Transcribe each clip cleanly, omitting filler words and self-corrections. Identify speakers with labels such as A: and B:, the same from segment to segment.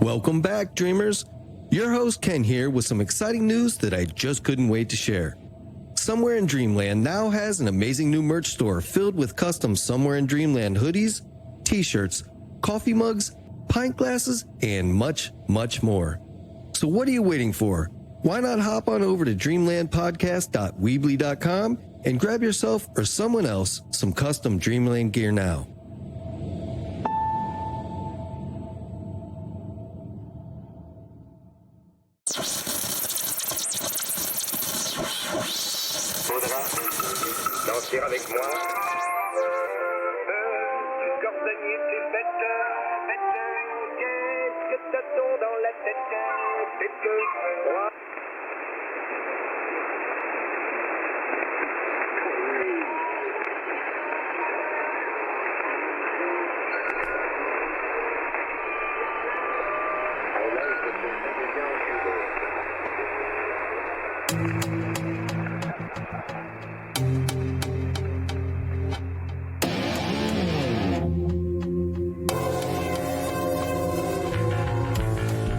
A: Welcome back, dreamers. Your host Ken here with some exciting news that I just couldn't wait to share. Somewhere in Dreamland now has an amazing new merch store filled with custom Somewhere in Dreamland hoodies, t-shirts, coffee mugs, pint glasses, and much, much more. So what are you waiting for? Why not hop on over to dreamlandpodcast.weebly.com and grab yourself or someone else some custom Dreamland gear now.
B: Danser avec moi. Du cordonnier, tu fêtes, qu'est-ce que t'as donc dans la tête? C'est que moi.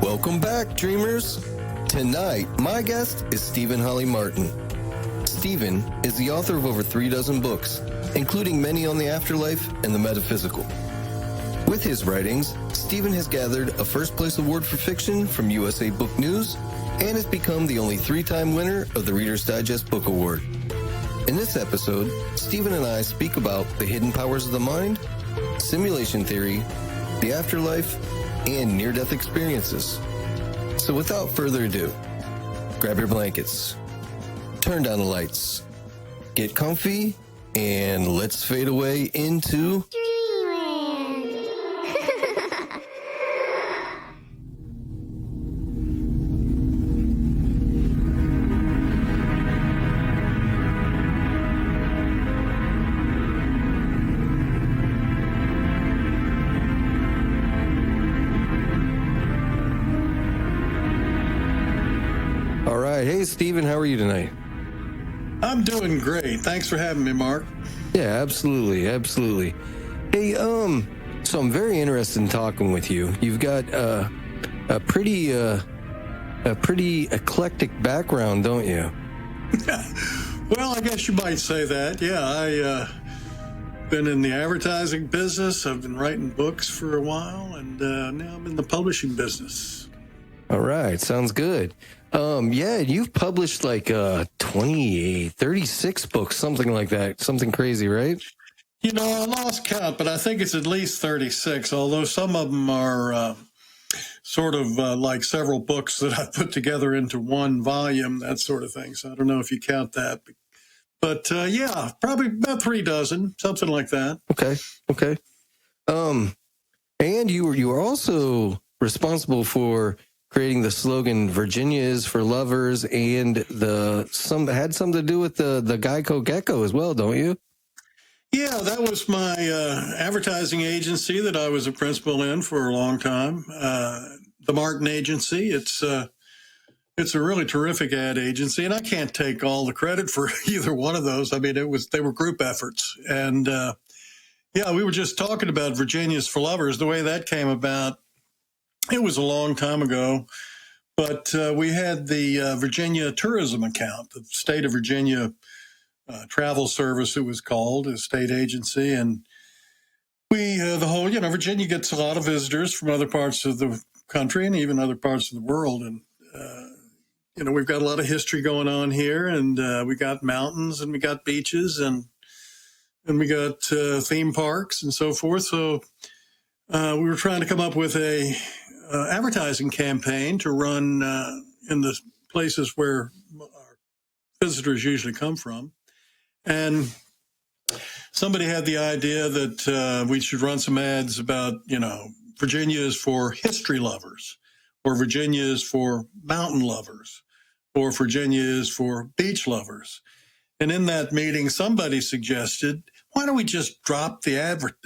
A: Welcome back, dreamers. Tonight, my guest is Stephen Hawley Martin. Stephen is the author of over 3 dozen books, including many on the afterlife and the metaphysical. With his writings, Stephen has gathered a first-place award for fiction from USA Book News and has become the only 3-time winner of the Reader's Digest Book Award. In this episode, Stephen and I speak about the hidden powers of the mind, simulation theory, the afterlife, and near-death experiences. So without further ado, grab your blankets, turn down the lights, get comfy, and let's fade away into
C: Dreamland.
A: All right. Hey, Stephen, how are you tonight?
D: I'm doing great. Thanks for having me, Mark.
A: Yeah, absolutely. Absolutely. Hey, so I'm very interested in talking with you. You've got a pretty eclectic background, don't you?
D: Well, I guess you might say that. Yeah, I been in the advertising business. I've been writing books for a while, and now I'm in the publishing business.
A: All right. Sounds good. Yeah, you've published like 28, 36 books, something like that. Something crazy, right?
D: You know, I lost count, but I think it's at least 36, although some of them are sort of like several books that I put together into one volume, that sort of thing. So I don't know if you count that. But yeah, probably about 3 dozen, something like that.
A: Okay. And you were also responsible for creating the slogan "Virginia is for lovers," and had something to do with the GEICO Gecko as well, don't you?
D: Yeah, that was my advertising agency that I was a principal in for a long time. The Martin Agency. It's a really terrific ad agency, and I can't take all the credit for either one of those. I mean, they were group efforts, and yeah, we were just talking about Virginia's for Lovers. The way that came about, it was a long time ago, but we had the Virginia Tourism Account, the state of Virginia travel service, it was called, a state agency. And we, Virginia gets a lot of visitors from other parts of the country and even other parts of the world. And, we've got a lot of history going on here, and we got mountains and we got beaches and we got theme parks and so forth. So we were trying to come up with a advertising campaign to run in the places where our visitors usually come from. And somebody had the idea that we should run some ads about, Virginia is for history lovers, or Virginia is for mountain lovers, or Virginia is for beach lovers. And in that meeting, somebody suggested, why don't we just drop the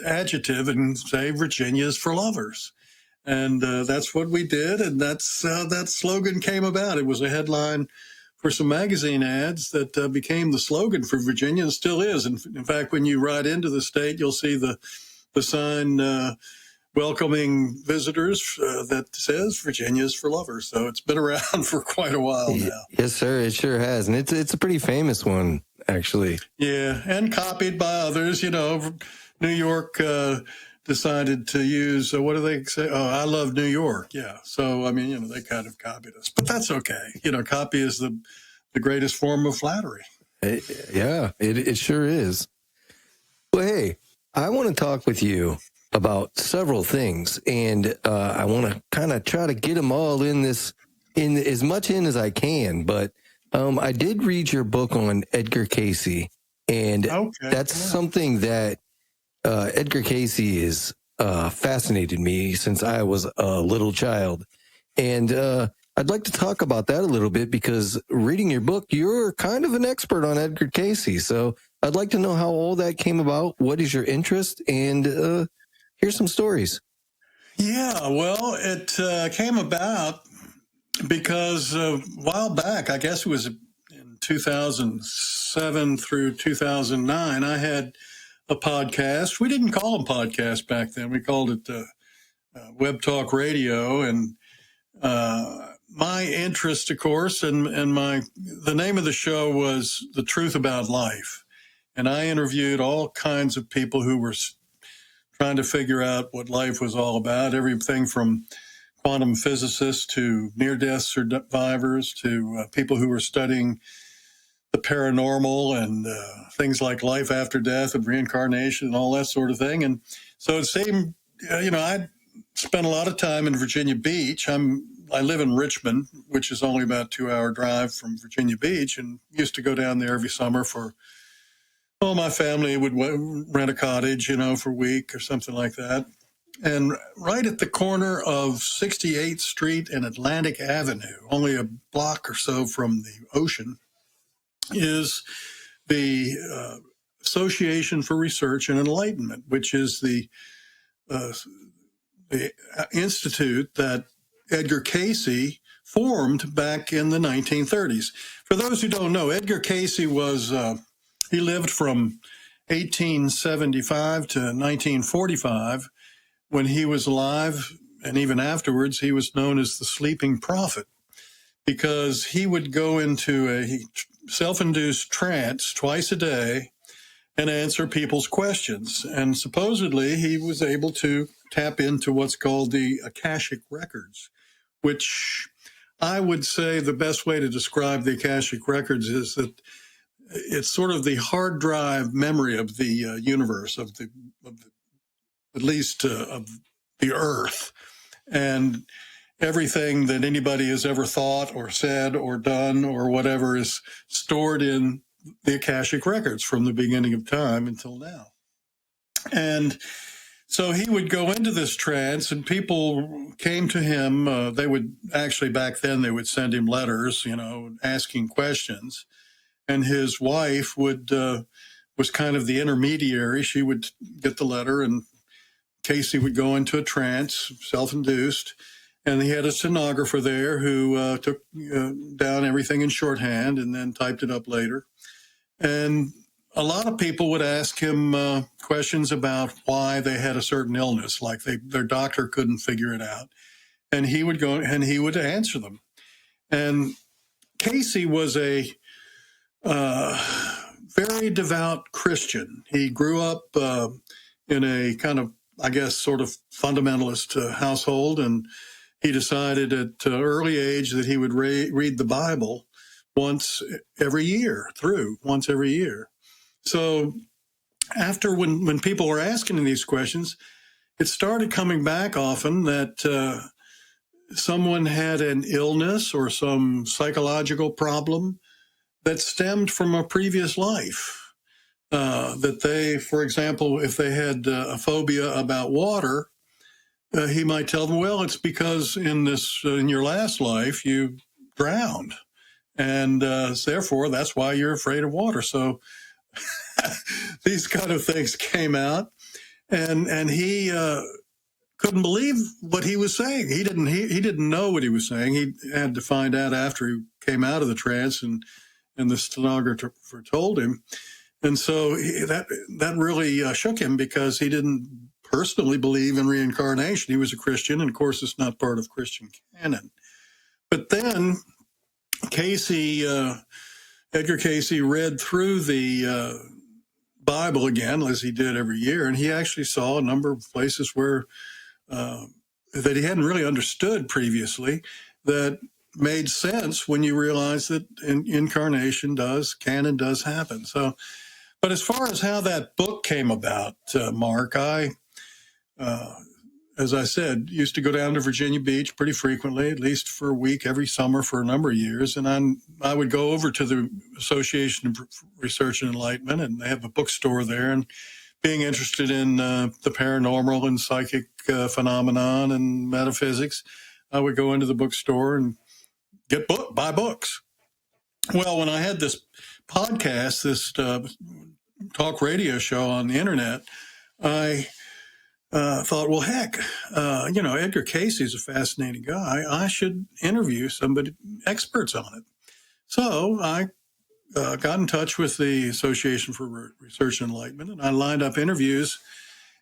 D: adjective and say Virginia is for lovers? And that's what we did, and that's how that slogan came about. It was a headline for some magazine ads that became the slogan for Virginia and still is. And in fact, when you ride into the state, you'll see the sign, welcoming visitors that says Virginia's for lovers. So it's been around for quite a while now.
A: Yes, sir. It sure has. And it's a pretty famous one, actually.
D: Yeah, and copied by others. New York decided to use, what do they say? Oh, I love New York. Yeah. So, I mean, they kind of copied us. But that's okay. Copy is the greatest form of flattery.
A: It sure is. Well, hey, I want to talk with you about several things, and I want to kind of try to get them all in as much as I can. But I did read your book on Edgar Cayce, and that's something that Edgar Cayce is fascinated me since I was a little child, and I'd like to talk about that a little bit because reading your book, you're kind of an expert on Edgar Cayce. So I'd like to know how all that came about. What is your interest? And here's some stories.
D: Yeah, well, it came about because a while back, I guess it was in 2007 through 2009, I had a podcast. We didn't call them podcasts back then. We called it Web Talk Radio. And my interest, of course, and the name of the show was The Truth About Life. And I interviewed all kinds of people who were trying to figure out what life was all about, everything from quantum physicists to near-death survivors to people who were studying the paranormal and things like life after death and reincarnation and all that sort of thing. And so it seemed, I spent a lot of time in Virginia Beach. I live in Richmond, which is only about a 2-hour drive from Virginia Beach, and used to go down there every summer for, my family would rent a cottage, for a week or something like that. And right at the corner of 68th Street and Atlantic Avenue, only a block or so from the ocean, is the Association for Research and Enlightenment, which is the institute that Edgar Cayce formed back in the 1930s. For those who don't know, Edgar Cayce was, he lived from 1875 to 1945. When he was alive, and even afterwards, he was known as the sleeping prophet because he would go into a self-induced trance twice a day and answer people's questions. And supposedly he was able to tap into what's called the Akashic records, which I would say the best way to describe the Akashic records is that it's sort of the hard drive memory of the universe, of the at least of the earth, and everything that anybody has ever thought or said or done or whatever is stored in the Akashic records from the beginning of time until now. And so he would go into this trance, and people came to him. They would actually, back then, they would send him letters, asking questions. And his wife was kind of the intermediary. She would get the letter, and Cayce would go into a trance, self-induced, and he had a stenographer there who took down everything in shorthand and then typed it up later. And a lot of people would ask him questions about why they had a certain illness, like their doctor couldn't figure it out. And he would go and he would answer them. And Cayce was a very devout Christian. He grew up in a kind of, I guess, sort of fundamentalist household, and he decided at an early age that he would read the Bible once every year. So after when people were asking him these questions, it started coming back often that someone had an illness or some psychological problem that stemmed from a previous life. That they, for example, if they had a phobia about water, he might tell them, well, it's because in your last life you drowned, and therefore that's why you're afraid of water. So these kind of things came out, and he couldn't believe what he was saying. He didn't know what he was saying. He had to find out after he came out of the trance, and the stenographer told him. And so that really shook him because he didn't personally believe in reincarnation. He was a Christian, and of course, it's not part of Christian canon. But then Edgar Cayce read through the Bible again, as he did every year, and he actually saw a number of places where that he hadn't really understood previously that made sense when you realize that incarnation canon does happen. So, but as far as how that book came about, Mark, as I said, used to go down to Virginia Beach pretty frequently, at least for a week every summer for a number of years. And I would go over to the Association of Research and Enlightenment, and they have a bookstore there. And being interested in the paranormal and psychic phenomenon and metaphysics, I would go into the bookstore and buy books. Well, when I had this podcast, this talk radio show on the internet, I thought, well, heck, Edgar Cayce is a fascinating guy. I should interview experts on it. So I got in touch with the Association for Research and Enlightenment, and I lined up interviews.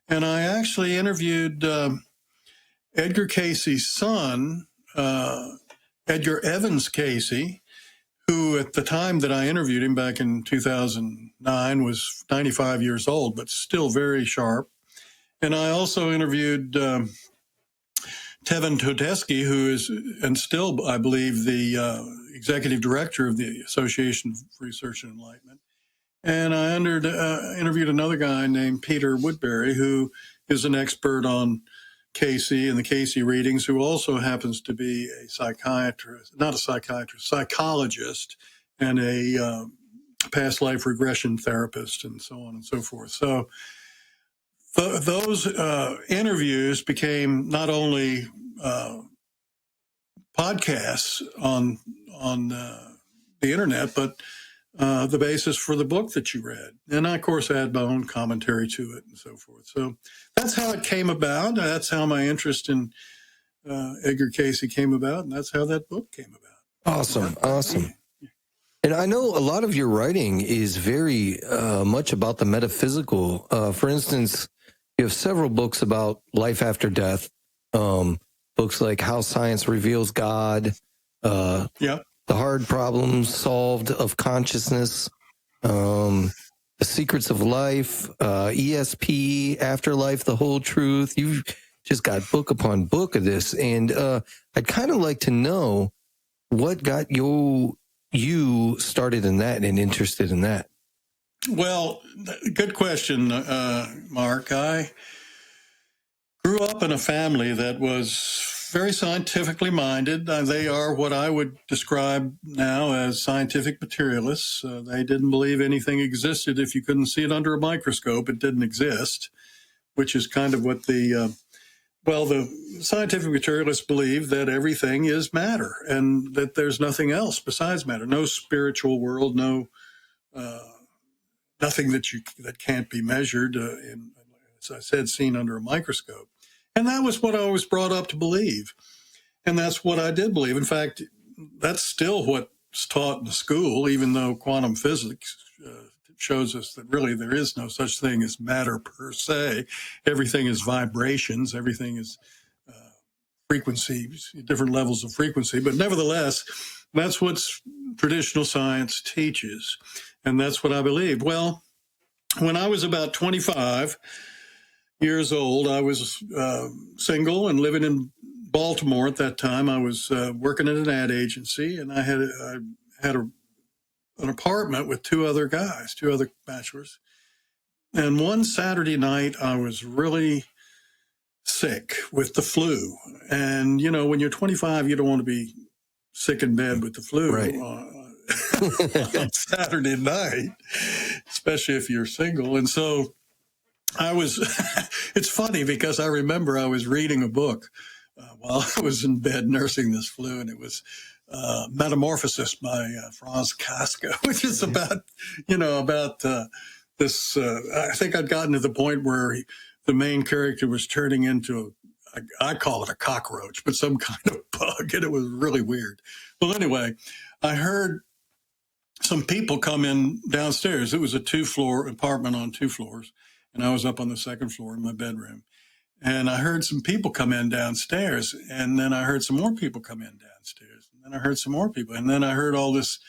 D: And I actually interviewed Edgar Cayce's son, Edgar Evans Cayce, who at the time that I interviewed him back in 2009 was 95 years old, but still very sharp. And I also interviewed Tevin Todeschi, who is, and still, I believe, the executive director of the Association for Research and Enlightenment. And I interviewed another guy named Peter Woodbury, who is an expert on Cayce and the Cayce readings, who also happens to be a psychologist, and a past life regression therapist, and so on and so forth. So those interviews became not only podcasts on the internet, but the basis for the book that you read. And I, of course, add my own commentary to it and so forth. So that's how it came about. That's how my interest in Edgar Cayce came about, and that's how that book came about.
A: Awesome. And I know a lot of your writing is very much about the metaphysical. For instance, you have several books about life after death, books like How Science Reveals God, The Hard Problems Solved of Consciousness, The Secrets of Life, ESP, Afterlife, The Whole Truth. You've just got book upon book of this. And I'd kind of like to know what got you started in that and interested in that.
D: Well, good question, Mark. I grew up in a family that was very scientifically minded. They are what I would describe now as scientific materialists. They didn't believe anything existed. If you couldn't see it under a microscope, it didn't exist, which is kind of what the scientific materialists believe, that everything is matter and that there's nothing else besides matter. No spiritual world, nothing that can't be measured, as I said, seen under a microscope. And that was what I was brought up to believe. And that's what I did believe. In fact, that's still what's taught in the school, even though quantum physics shows us that really there is no such thing as matter per se. Everything is vibrations. Everything is frequencies, different levels of frequency. But nevertheless, that's what traditional science teaches. And that's what I believe. Well, when I was about 25 years old, I was single and living in Baltimore at that time. I was working at an ad agency, and I had an apartment with two other bachelors. And one Saturday night, I was really sick with the flu. And, when you're 25, you don't want to be sick in bed with the flu.
A: Right.
D: On Saturday night, especially if you're single. And so it's funny because I remember I was reading a book while I was in bed nursing this flu, and it was Metamorphosis by Franz Kafka, which is about this. I think I'd gotten to the point where the main character was turning into I call it a cockroach, but some kind of bug, and it was really weird. Well, anyway, I heard some people come in downstairs. It was a 2-floor apartment on 2 floors. and I was up on the second floor in my bedroom. And I heard some people come in downstairs, and then I heard some more people come in downstairs, and then I heard some more people, and then I heard all this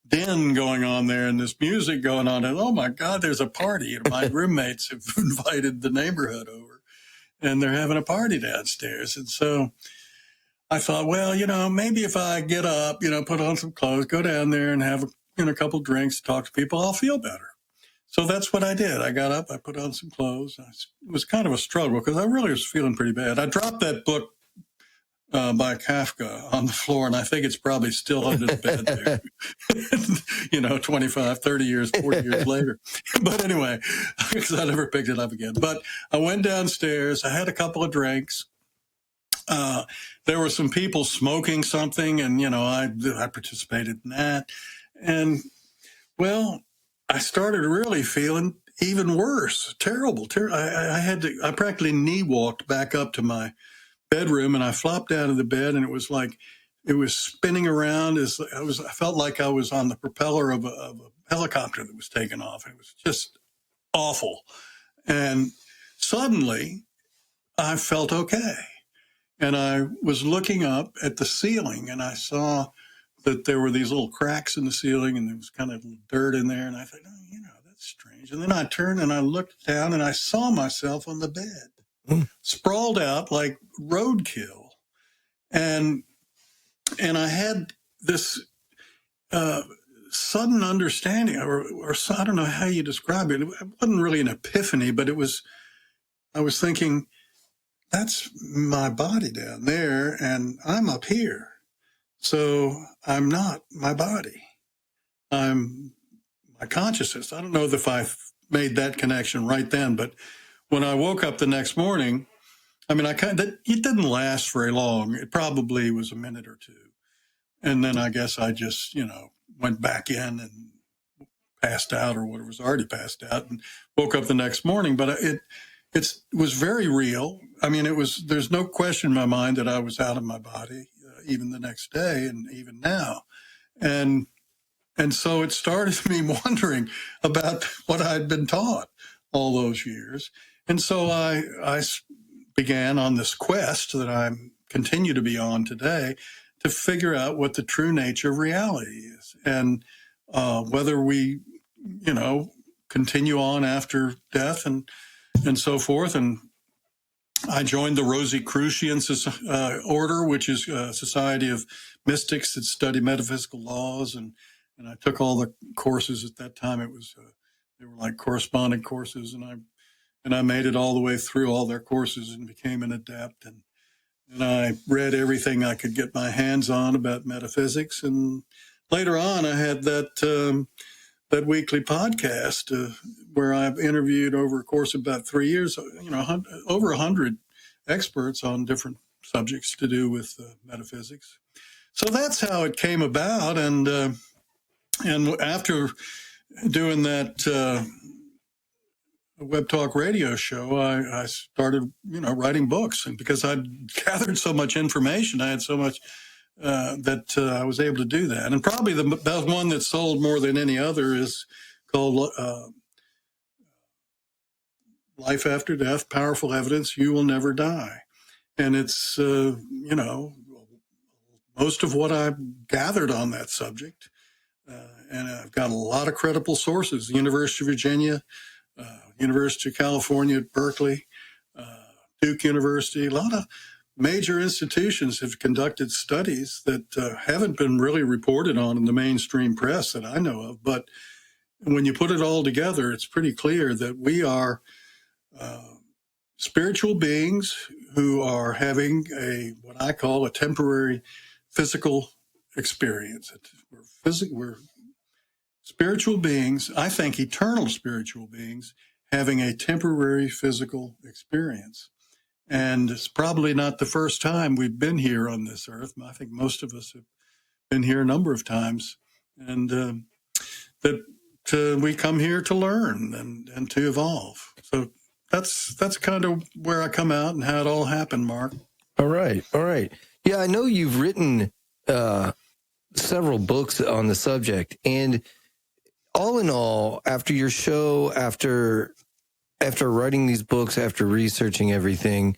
D: din going on there and this music going on, and oh my God, there's a party. And my roommates have invited the neighborhood over, and they're having a party downstairs. And so I thought, well, maybe if I get up, put on some clothes, go down there and have a couple drinks, talk to people, I'll feel better. So that's what I did. I got up, I put on some clothes. It was kind of a struggle because I really was feeling pretty bad. I dropped that book by Kafka on the floor, and I think it's probably still under the bed there, 25, 30 years, 40 years later. But anyway, because I never picked it up again. But I went downstairs. I had a couple of drinks. There were some people smoking something, and, I participated in that. And, well, I started really feeling even worse, terrible. I practically knee walked back up to my bedroom, and I flopped out of the bed, and it was like it was spinning around. I felt like I was on the propeller of a helicopter that was taking off. It was just awful. And suddenly I felt okay. And I was looking up at the ceiling, and I saw that there were these little cracks in the ceiling, and there was kind of dirt in there. And I thought, that's strange. And then I turned and I looked down, and I saw myself on the bed, sprawled out like roadkill. And I had this sudden understanding, or I don't know how you describe it. It wasn't really an epiphany, but I was thinking, that's my body down there, and I'm up here. So I'm not my body. I'm my consciousness. I don't know if I made that connection right then, but when I woke up the next morning, it didn't last very long. It probably was a minute or two. And then I guess I just, went back in and passed out, or whatever, was already passed out, and woke up the next morning. But it was very real. There's no question in my mind that I was out of my body, even the next day and even now. And so it started me wondering about what I'd been taught all those years. And so I began on this quest that I continue to be on today to figure out what the true nature of reality is, and whether we, continue on after death and so forth. And I joined the Rosicrucian order, which is a society of mystics that study metaphysical laws, and I took all the courses at that time. They were like corresponding courses, and I made it all the way through all their courses and became an adept. And I read everything I could get my hands on about metaphysics. And later on, I had that weekly podcast where I've interviewed over a course of about 3 years, over 100 experts on different subjects to do with metaphysics. So that's how it came about. And after doing that Web Talk radio show, I started, writing books. And because I'd gathered so much information, I had so much that I was able to do that. And probably the one that sold more than any other is called Life After Death, Powerful Evidence You Will Never Die. And it's, most of what I've gathered on that subject. And I've got a lot of credible sources: the University of Virginia, University of California at Berkeley, Duke University. A lot of major institutions have conducted studies that haven't been really reported on in the mainstream press that I know of. But when you put it all together, it's pretty clear that we are spiritual beings who are having what I call a temporary physical experience. We're spiritual beings, I think eternal spiritual beings, having a temporary physical experience. And it's probably not the first time we've been here on this earth. I think most of us have been here a number of times. And that we come here to learn and to evolve. So that's kind of where I come out and how it all happened, Mark.
A: All right. Yeah, I know you've written several books on the subject. And all in all, after your show, after after writing these books, after researching everything,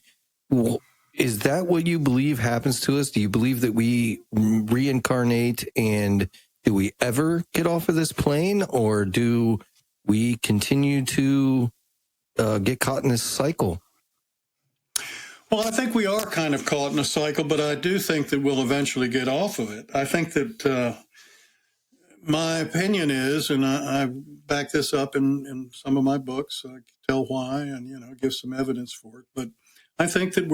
A: is that what you believe happens to us? Do you believe that we reincarnate, and do we ever get off of this plane, or do we continue to get caught in this cycle?
D: Well, I think we are kind of caught in a cycle, but I do think that we'll eventually get off of it. I think that my opinion is, and I back this up in some of my books, I tell why and, give some evidence for it. But I think that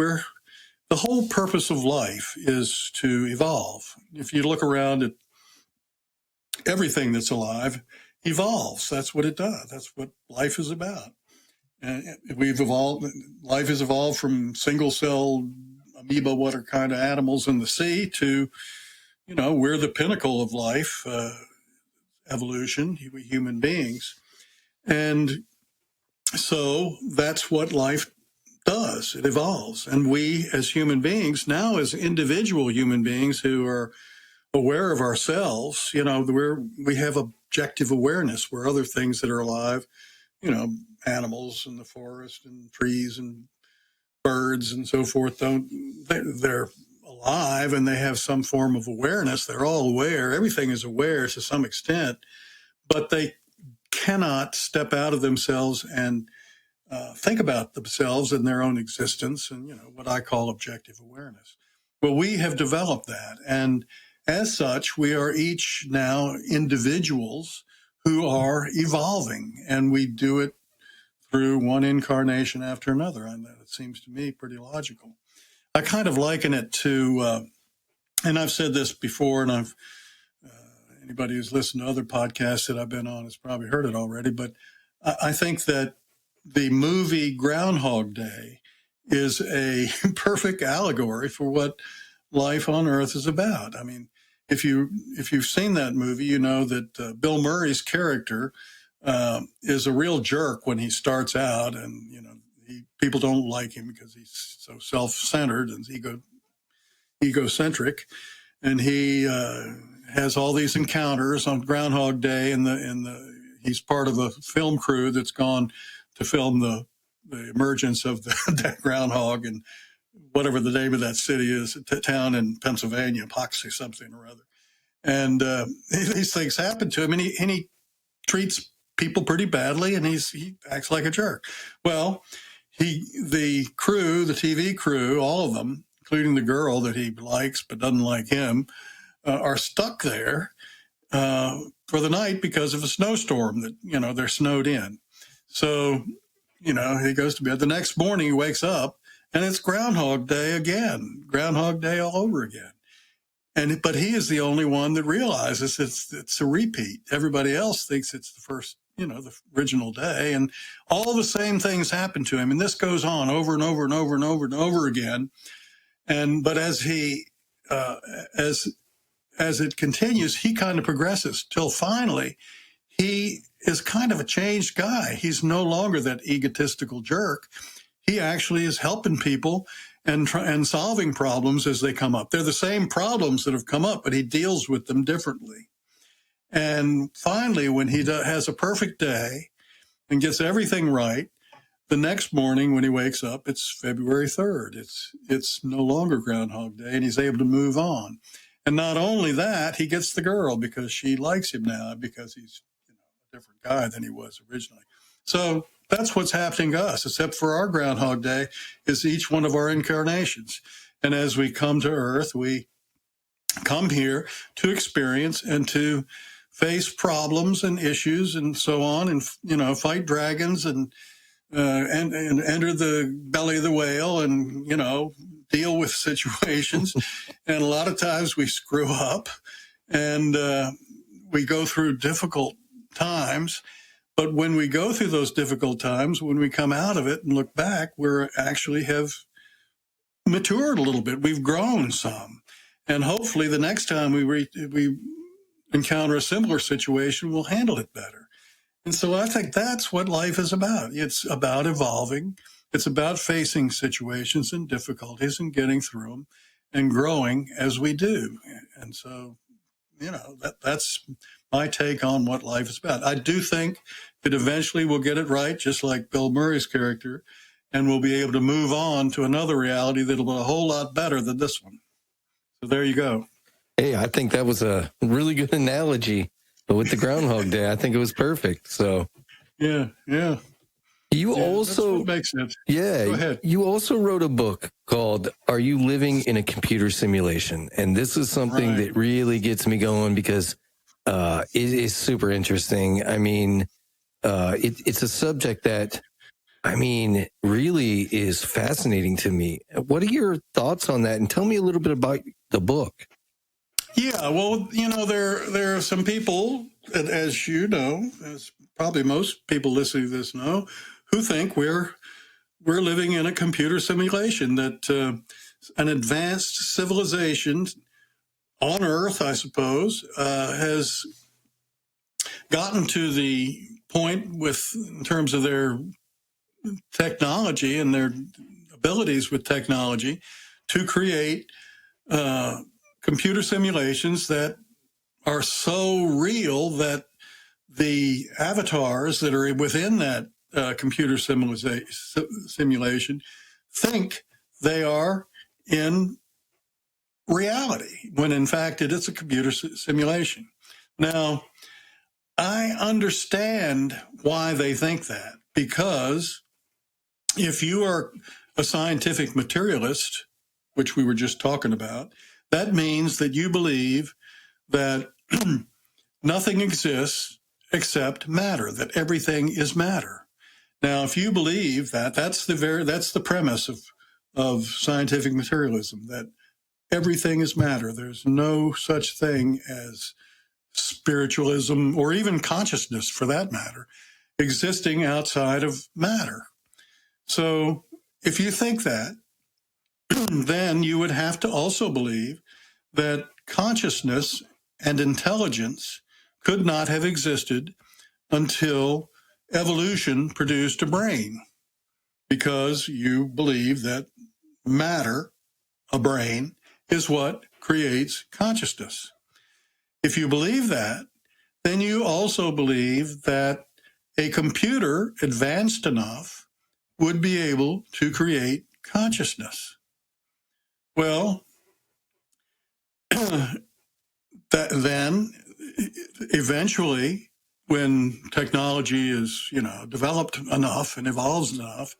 D: the whole purpose of life is to evolve. If you look around at everything that's alive, evolves. That's what it does. That's what life is about. And we've evolved. Life has evolved from single-celled amoeba, what are kind of animals in the sea, to, we're the pinnacle of life, evolution, human beings. And so that's what life does. It evolves. And we, as human beings, now as individual human beings who are aware of ourselves, we have objective awareness, where other things that are alive, animals in the forest and trees and birds and so forth, they're alive and they have some form of awareness. They're all aware. Everything is aware to some extent, but they cannot step out of themselves and think about themselves and their own existence and, what I call objective awareness. Well, we have developed that. And as such, we are each now individuals who are evolving, and we do it through one incarnation after another. And it seems to me pretty logical. I kind of liken it to, and I've said this before, and anybody who's listened to other podcasts that I've been on has probably heard it already, but I think that the movie Groundhog Day is a perfect allegory for what life on Earth is about. I mean, if you've seen that movie, you know that Bill Murray's character is a real jerk when he starts out, and people don't like him because he's so self-centered and egocentric, and he has all these encounters on Groundhog Day, and he's part of a film crew that's gone to film the emergence of that groundhog and whatever the name of that city is, town in Pennsylvania, Poxy something or other. And these things happen to him, and he treats people pretty badly, and he acts like a jerk. Well, the TV crew, all of them, including the girl that he likes but doesn't like him, are stuck there for the night because of a snowstorm that, they're snowed in. So, he goes to bed. The next morning he wakes up and it's Groundhog Day again, Groundhog Day all over again. But he is the only one that realizes it's a repeat. Everybody else thinks it's the first, the original day, and all the same things happen to him. And this goes on over and over and over and over and over again. But as as it continues, he kind of progresses till finally he is kind of a changed guy. He's no longer that egotistical jerk. He actually is helping people and solving problems as they come up. They're the same problems that have come up, but he deals with them differently. And finally, when he has a perfect day and gets everything right, the next morning when he wakes up, it's February 3rd. It's no longer Groundhog Day, and he's able to move on. And not only that, he gets the girl because she likes him now because he's a different guy than he was originally. So that's what's happening to us, except for our Groundhog Day is each one of our incarnations. And as we come to Earth, we come here to experience and to face problems and issues and so on, and fight dragons and enter the belly of the whale and deal with situations. And a lot of times we screw up and we go through difficult times. But when we go through those difficult times, when we come out of it and look back, we actually have matured a little bit. We've grown some. And hopefully the next time we encounter a similar situation, we'll handle it better. And so I think that's what life is about. It's about evolving. It's about facing situations and difficulties and getting through them and growing as we do. And so, that's my take on what life is about. I do think that eventually we'll get it right, just like Bill Murray's character, and we'll be able to move on to another reality that'll be a whole lot better than this one. So there you go.
A: Hey, I think that was a really good analogy with the Groundhog Day. I think it was perfect. So
D: Yeah.
A: you
D: That's
A: also,
D: what makes sense.
A: yeah,
D: Go ahead.
A: you also wrote a book called "Are You Living in a Computer Simulation?" And this is something
D: Right.
A: that really gets me going because it is super interesting. I mean, it's a subject that, I mean, really is fascinating to me. What are your thoughts on that? And tell me a little bit about the book.
D: Yeah, well, there are some people, as you know, as probably most people listening to this know, who think we're living in a computer simulation, that an advanced civilization on Earth, I suppose, has gotten to the point in terms of their technology and their abilities with technology to create computer simulations that are so real that the avatars that are within that computer simulation think they are in reality, when in fact it is a computer simulation. Now, I understand why they think that, because if you are a scientific materialist, which we were just talking about, that means that you believe that nothing exists except matter, that everything is matter. Now, if you believe that, that's the premise of scientific materialism, that everything is matter. There's no such thing as spiritualism, or even consciousness for that matter, existing outside of matter. So if you think that, then you would have to also believe that consciousness and intelligence could not have existed until evolution produced a brain, because you believe that matter, a brain, is what creates consciousness. If you believe that, then you also believe that a computer advanced enough would be able to create consciousness. Well, then eventually, when technology is, developed enough and evolves enough,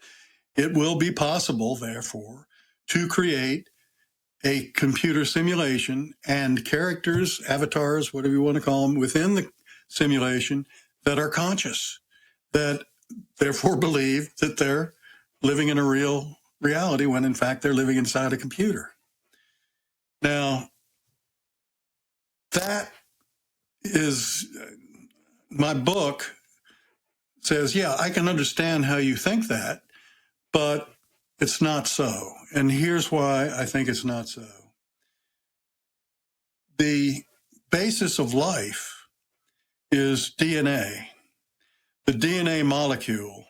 D: it will be possible, therefore, to create a computer simulation and characters, avatars, whatever you want to call them, within the simulation that are conscious, that therefore believe that they're living in a real reality, when in fact they're living inside a computer. Now, that is, my book says, yeah, I can understand how you think that, but it's not so. And here's why I think it's not so. The basis of life is DNA. The DNA molecule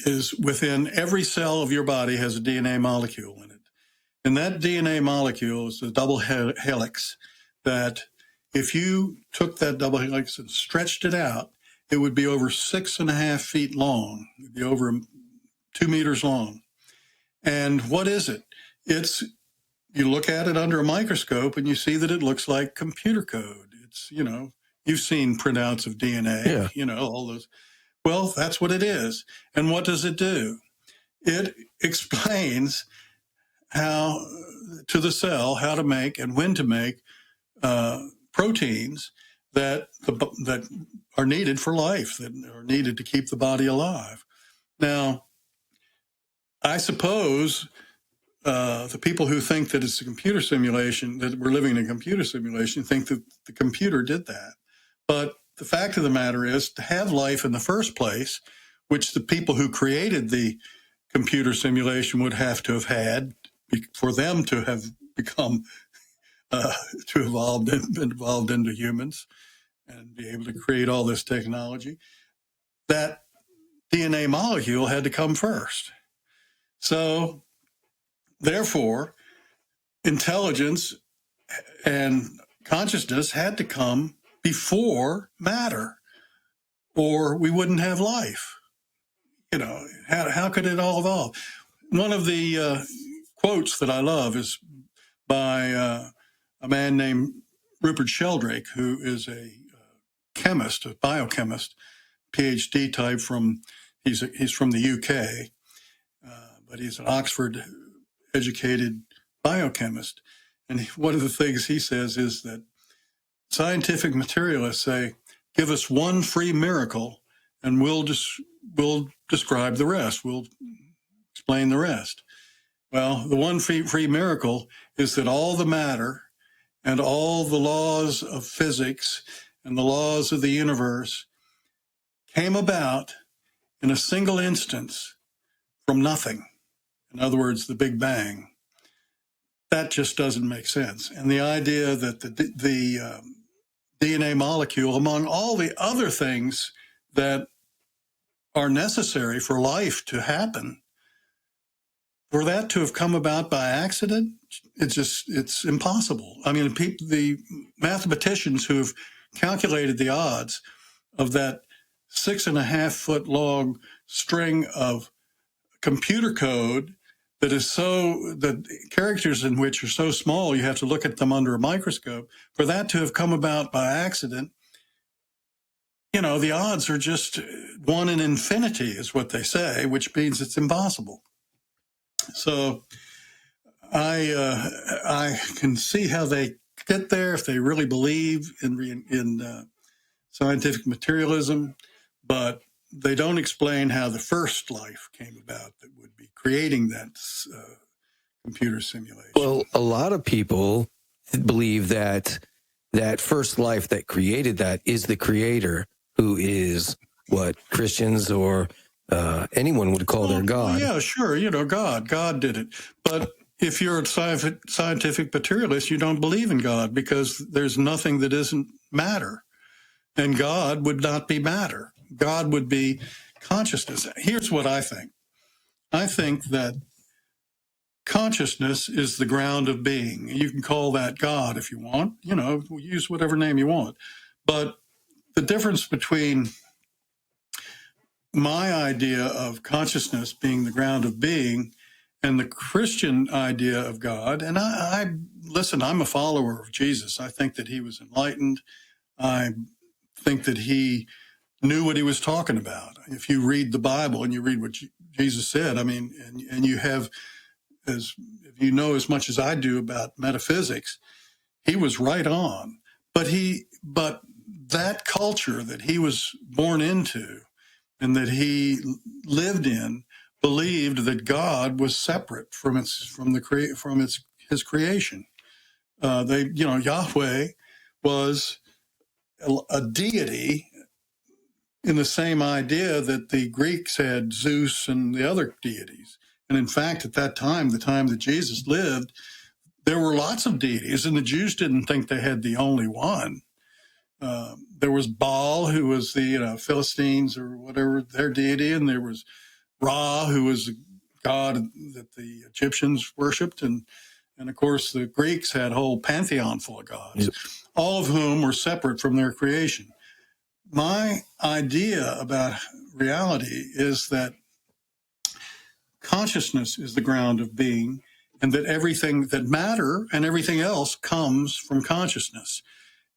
D: is within every cell of your body, has a DNA molecule in it. And that DNA molecule is a double helix that, if you took that double helix and stretched it out, it would be over 6.5 feet long. It'd be over 2 meters long. And what is it? You look at it under a microscope and you see that it looks like computer code. It's, you've seen printouts of DNA,
A: Yeah.
D: all those. Well, that's what it is. And what does it do? It explains how to the cell how to make and when to make proteins that are needed for life, that are needed to keep the body alive. Now, I suppose the people who think that it's a computer simulation, that we're living in a computer simulation, think that the computer did that. But the fact of the matter is, to have life in the first place, which the people who created the computer simulation would have to have had, for them to have become, to evolved and been evolved into humans and be able to create all this technology, that DNA molecule had to come first. So, therefore, intelligence and consciousness had to come before matter, or we wouldn't have life. How could it all evolve? One of the quotes that I love is by a man named Rupert Sheldrake, who is a chemist, a biochemist, PhD type he's from the UK, but he's an Oxford educated biochemist. And one of the things he says is that scientific materialists say, give us one free miracle and we'll describe the rest. We'll explain the rest. Well, the one free miracle is that all the matter and all the laws of physics and the laws of the universe came about in a single instance from nothing. In other words, the Big Bang. That just doesn't make sense. And the idea that the DNA molecule, among all the other things that are necessary for life to happen, for that to have come about by accident, it's impossible. I mean, the mathematicians who have calculated the odds of that 6.5 foot long string of computer code that the characters in which are so small you have to look at them under a microscope, for that to have come about by accident, the odds are just 1 in infinity is what they say, which means it's impossible. So I can see how they get there if they really believe in scientific materialism, but they don't explain how the first life came about that would be creating that computer simulation.
A: Well, a lot of people believe that first life that created that is the creator, who is what Christians or anyone would call their God.
D: Yeah, sure. God did it. But if you're a scientific materialist, you don't believe in God because there's nothing that isn't matter. And God would not be matter. God would be consciousness. Here's what I think. I think that consciousness is the ground of being. You can call that God if you want, use whatever name you want. But the difference between my idea of consciousness being the ground of being and the Christian idea of God, and I'm a follower of Jesus. I think that he was enlightened. I think that he knew what he was talking about. If you read the Bible and you read what Jesus said, I mean, and you have, if you know as much as I do about metaphysics, he was right on. But that culture that he was born into and that he lived in believed that God was separate from his creation. Yahweh was a deity in the same idea that the Greeks had Zeus and the other deities. And in fact, at that time, the time that Jesus lived, there were lots of deities, and the Jews didn't think they had the only one. There was Baal, who was the Philistines or whatever, their deity, and there was Ra, who was a god that the Egyptians worshipped, and of course the Greeks had a whole pantheon full of gods, yep, all of whom were separate from their creation. My idea about reality is that consciousness is the ground of being, and that everything that matter and everything else comes from consciousness.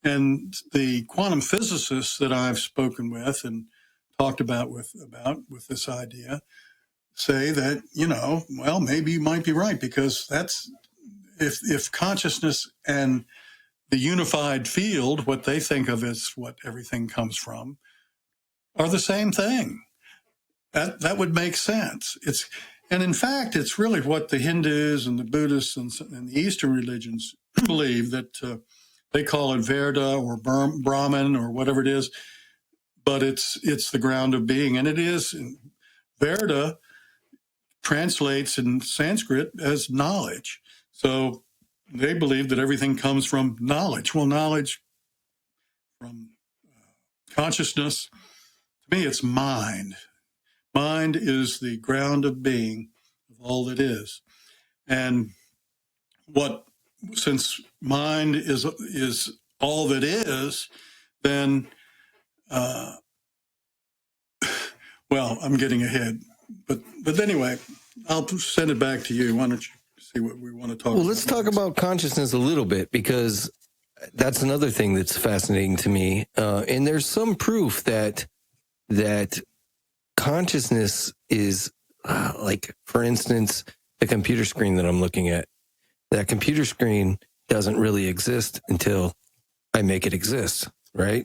D: And the quantum physicists that I've spoken with and talked about with this idea say that, maybe you might be right, because that's if consciousness and the unified field, what they think of as what everything comes from, are the same thing. That would make sense. And in fact, it's really what the Hindus and the Buddhists and the Eastern religions believe, that they call it Verda or Brahman or whatever it is, but it's the ground of being. And it is. Verda translates in Sanskrit as knowledge. So they believe that everything comes from knowledge. Well, knowledge from consciousness, to me, it's mind. Mind is the ground of being of all that is. And since mind is all that is, then, well, I'm getting ahead. But anyway, I'll send it back to you. Why don't you see what we want to talk about?
A: Well, let's talk about consciousness a little bit, because that's another thing that's fascinating to me. And there's some proof that consciousness is like, for instance, the computer screen that I'm looking at. That computer screen doesn't really exist until I make it exist, right?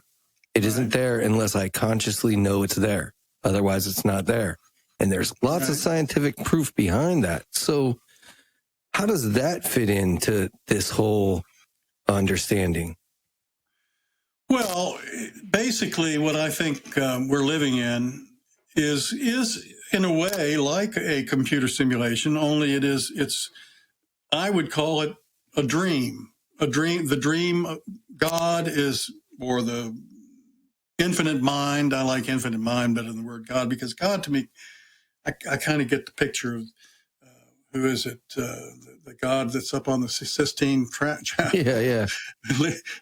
A: It isn't there unless I consciously know it's there. Otherwise, it's not there. And there's lots of scientific proof behind that. So how does that fit into this whole understanding?
D: Well, basically, what I think we're living in is in a way like a computer simulation, only it's I would call it a dream. The dream of God is, or the infinite mind. I like infinite mind better than the word God, because God, to me, I kind of get the picture of who is it? The God that's up on the Sistine Chapel.
A: Yeah.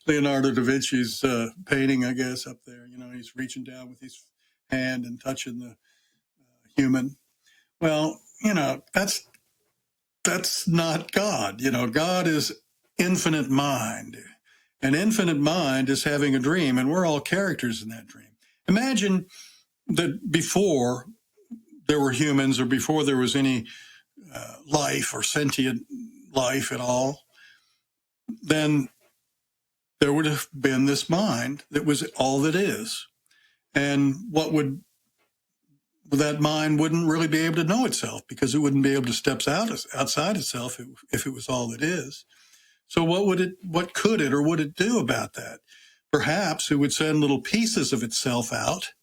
D: Leonardo da Vinci's painting, I guess, up there. You know, he's reaching down with his hand and touching the human. Well, you know, that's not God. You know, God is infinite mind. And infinite mind is having a dream, and we're all characters in that dream. Imagine that before there were humans, or before there was any life or sentient life at all, then there would have been this mind that was all that is. And that mind wouldn't really be able to know itself, because it wouldn't be able to step outside itself if it was all that is. So what could it or would it do about that? Perhaps it would send little pieces of itself out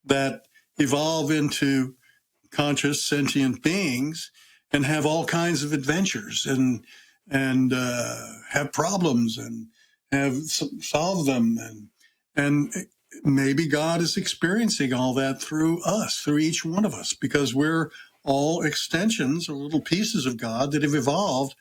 D: that evolve into conscious sentient beings and have all kinds of adventures and have problems and solve them, and maybe God is experiencing all that through us, through each one of us, because we're all extensions or little pieces of God that have evolved.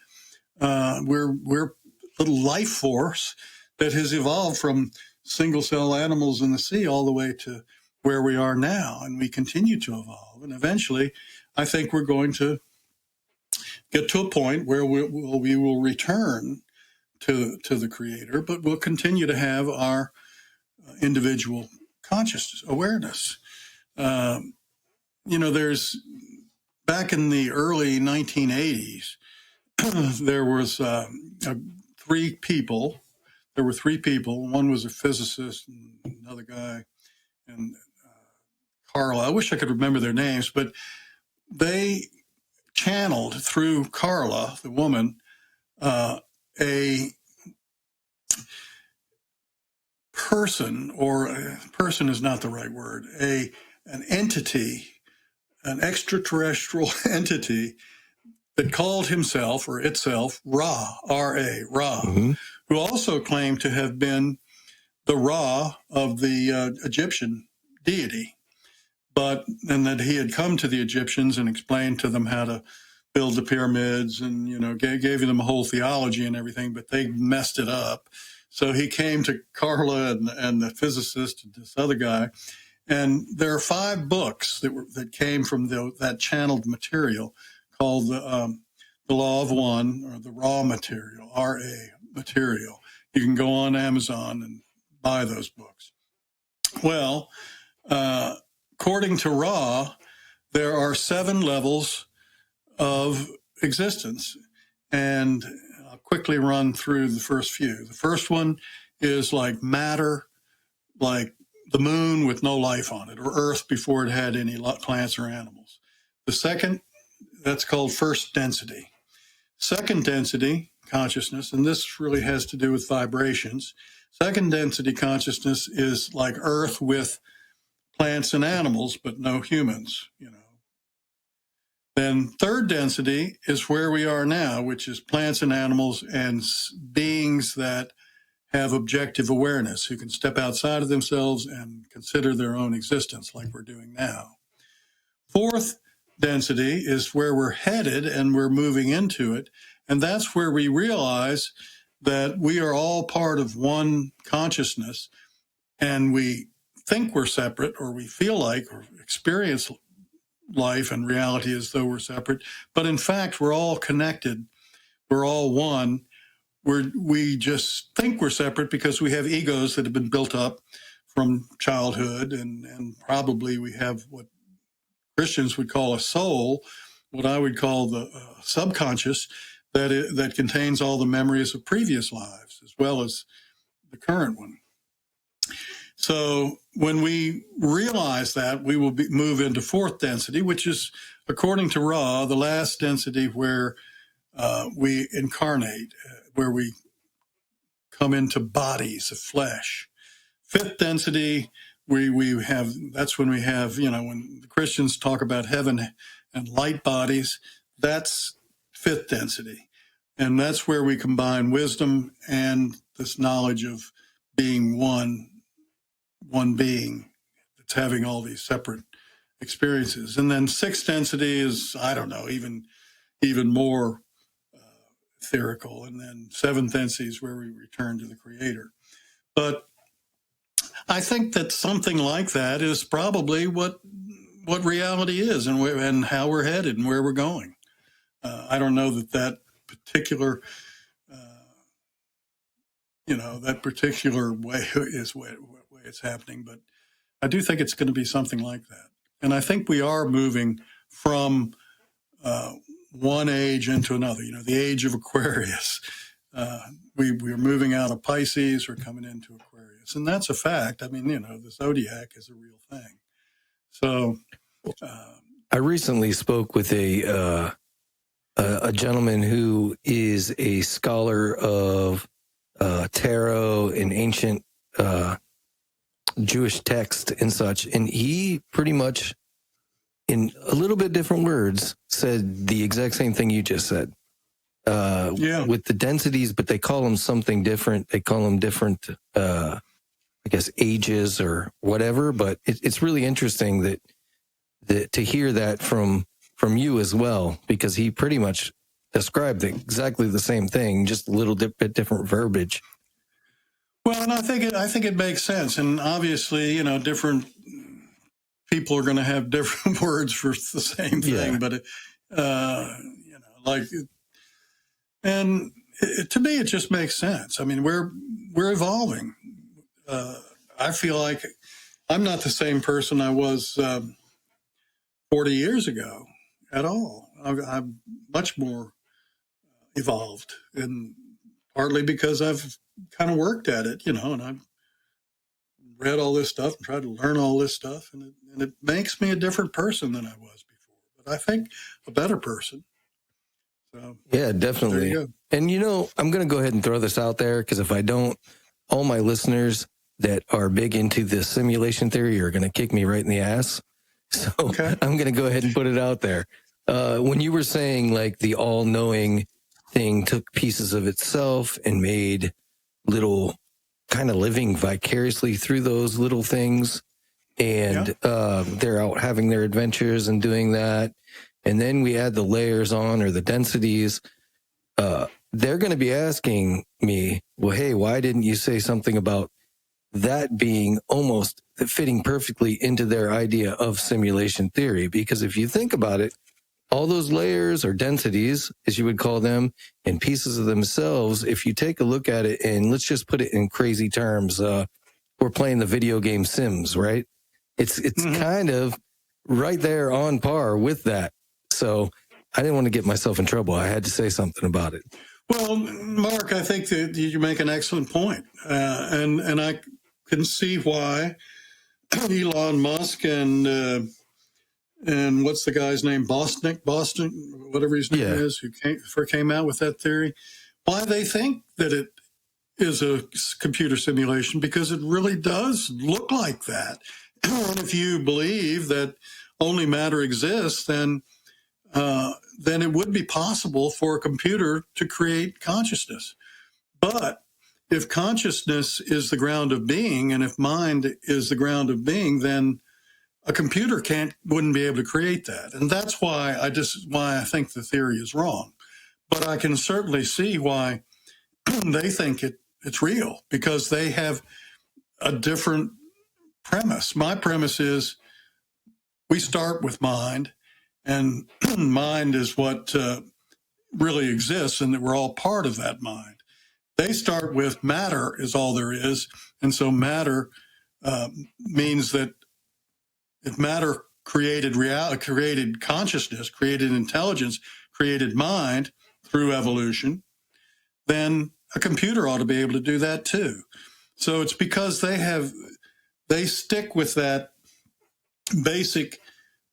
D: We're little life force that has evolved from single cell animals in the sea all the way to where we are now, and we continue to evolve. And eventually, I think we're going to get to a point where we will return to the Creator, but we'll continue to have our individual consciousness, awareness. You know, there's, back in the early 1980s, there was three people. There were three people. One was a physicist, and another guy, and Carla. I wish I could remember their names, but they channeled through Carla, the woman, a person, or person is not the right word, an entity, an extraterrestrial entity that called himself or itself Ra, R-A, Ra, who also claimed to have been the Ra of the Egyptian deity, and that he had come to the Egyptians and explained to them how to build the pyramids, and, you know, gave them a whole theology and everything, but they messed it up. So he came to Carla and the physicist and this other guy, and there are 5 books that came from that channeled material, called the Law of One, or the Raw material, R-A material. You can go on Amazon and buy those books. Well, according to Ra, there are 7 levels of existence, and I'll quickly run through the first few. The first one is like matter, like the moon with no life on it, or Earth before it had any plants or animals. The second, that's called first density. Second density consciousness, and this really has to do with vibrations. Second density consciousness is like Earth with plants and animals, but no humans, you know. Then third density is where we are now, which is plants and animals and beings that have objective awareness, who can step outside of themselves and consider their own existence, like we're doing now. Fourth density is where we're headed, and we're moving into it. And that's where we realize that we are all part of one consciousness, and we think we're separate, or we feel like or experience life and reality as though we're separate. But in fact, we're all connected. We're all one. We just think we're separate because we have egos that have been built up from childhood, and probably we have what Christians would call a soul, what I would call the subconscious, that contains all the memories of previous lives as well as the current one. So when we realize that, we will move into fourth density, which is, according to Ra, the last density where we incarnate, where we come into bodies of flesh. Fifth density, we have, that's when we have, when the Christians talk about heaven and light bodies, that's fifth density. And that's where we combine wisdom and this knowledge of being one being that's having all these separate experiences. And then sixth density is, I don't know, even more etherical. And then seventh density is where we return to the Creator. But I think that something like that is probably what reality is, and how we're headed and where we're going. I don't know that particular, that particular way is way it's happening, but I do think it's going to be something like that. And I think we are moving from one age into another. The age of Aquarius. We're moving out of Pisces, we're coming into Aquarius, and that's a fact. I mean, the zodiac is a real thing. So,
A: I recently spoke with a gentleman who is a scholar of tarot and ancient Jewish text and such, and he pretty much, in a little bit different words, said the exact same thing you just said. With the densities, but they call them something different. They call them different, I guess, ages or whatever. But it's really interesting that to hear that from you as well, because he pretty much described exactly the same thing, just a little bit different verbiage.
D: Well, and I think it makes sense, and obviously, different people are going to have different words for the same thing, but and to me, it just makes sense. I mean, we're evolving. I feel like I'm not the same person I was 40 years ago at all. I'm much more evolved, and partly because I've kind of worked at it, and I've read all this stuff and tried to learn all this stuff, and it makes me a different person than I was before. But I think a better person. So,
A: yeah, definitely. And I'm going to go ahead and throw this out there, because if I don't, all my listeners that are big into the simulation theory are going to kick me right in the ass. So I'm going to go ahead and put it out there. When you were saying like the all-knowing thing took pieces of itself and made little kind of living vicariously through those little things, and they're out having their adventures and doing that. And then we add the layers on, or the densities. They're going to be asking me, well, hey, why didn't you say something about that being almost fitting perfectly into their idea of simulation theory? Because if you think about it, all those layers or densities, as you would call them, and pieces of themselves, if you take a look at it, and let's just put it in crazy terms, we're playing the video game Sims, right? It's kind of right there on par with that. So I didn't want to get myself in trouble. I had to say something about it.
D: Well, Mark, I think that you make an excellent point. And I can see why Elon Musk and what's the guy's name? Boston, whatever his name is, who came out with that theory, why they think that it is a computer simulation, because it really does look like that. And if you believe that only matter exists, then it would be possible for a computer to create consciousness. But if consciousness is the ground of being, and if mind is the ground of being, then a computer wouldn't be able to create that. And that's why I think the theory is wrong. But I can certainly see why they think it's real, because they have a different premise. My premise is we start with mind, and mind is what really exists, and that we're all part of that mind. They start with matter is all there is, and so matter means that if matter created reality, created consciousness, created intelligence, created mind through evolution, then a computer ought to be able to do that too. So it's because they stick with that basic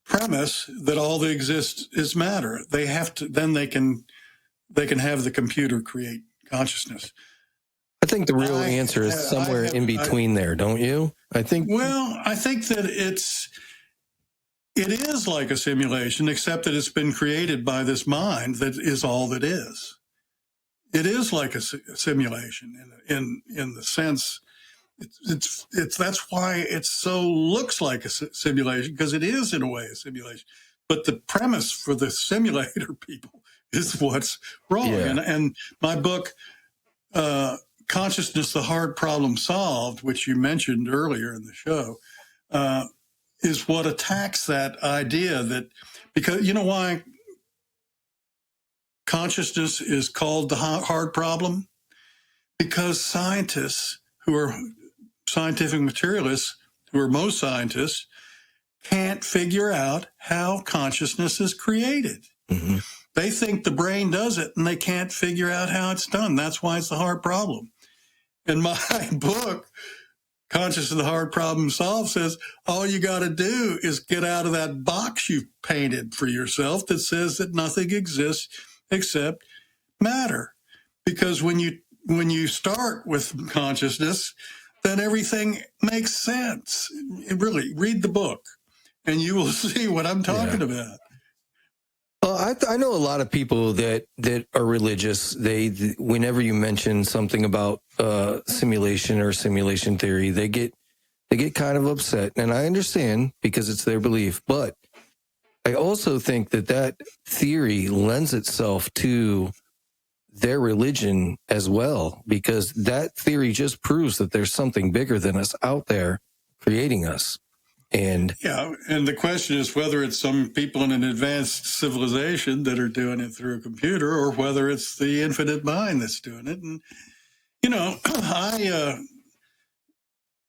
D: premise that all that exists is matter. They have to, then they can have the computer create consciousness.
A: I think the real answer is somewhere in between there, don't you? I think
D: that it is like a simulation, except that it's been created by this mind that is all that is. It is like a simulation in the sense it's that's why it so looks like a simulation, because it is in a way a simulation. But the premise for the simulator people is what's wrong.
A: Yeah.
D: And my book, Consciousness, the Hard Problem Solved, which you mentioned earlier in the show, is what attacks that idea that, because you know why consciousness is called the hard problem? Because scientists who are scientific materialists, who are most scientists, can't figure out how consciousness is created.
A: Mm-hmm.
D: They think the brain does it, and they can't figure out how it's done. That's why it's a hard problem. And my book, Conscious of the Hard Problem Solved, says all you got to do is get out of that box you've painted for yourself that says that nothing exists except matter. Because when you start with consciousness, then everything makes sense. Really, read the book, and you will see what I'm talking about.
A: Well, I know a lot of people that are religious. They whenever you mention something about simulation or simulation theory, they get kind of upset, and I understand because it's their belief. But I also think that theory lends itself to their religion as well, because that theory just proves that there's something bigger than us out there creating us. And
D: the question is whether it's some people in an advanced civilization that are doing it through a computer, or whether it's the infinite mind that's doing it. And,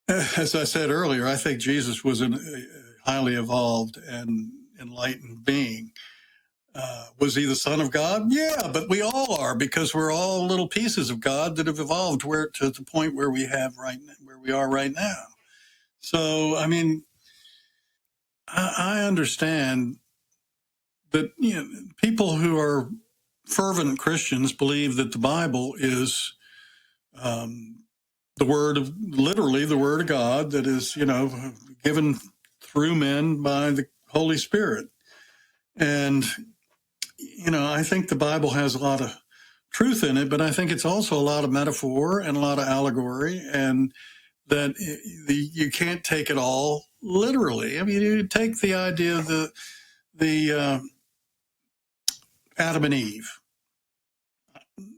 D: as I said earlier, I think Jesus was a highly evolved and enlightened being. Was he the Son of God? Yeah, but we all are, because we're all little pieces of God that have evolved to the point where we are right now. So, I mean, I understand that people who are fervent Christians believe that the Bible is literally the Word of God that is, given through men by the Holy Spirit. And, I think the Bible has a lot of truth in it, but I think it's also a lot of metaphor and a lot of allegory, and that you can't take it all literally. I mean, you take the idea of the Adam and Eve.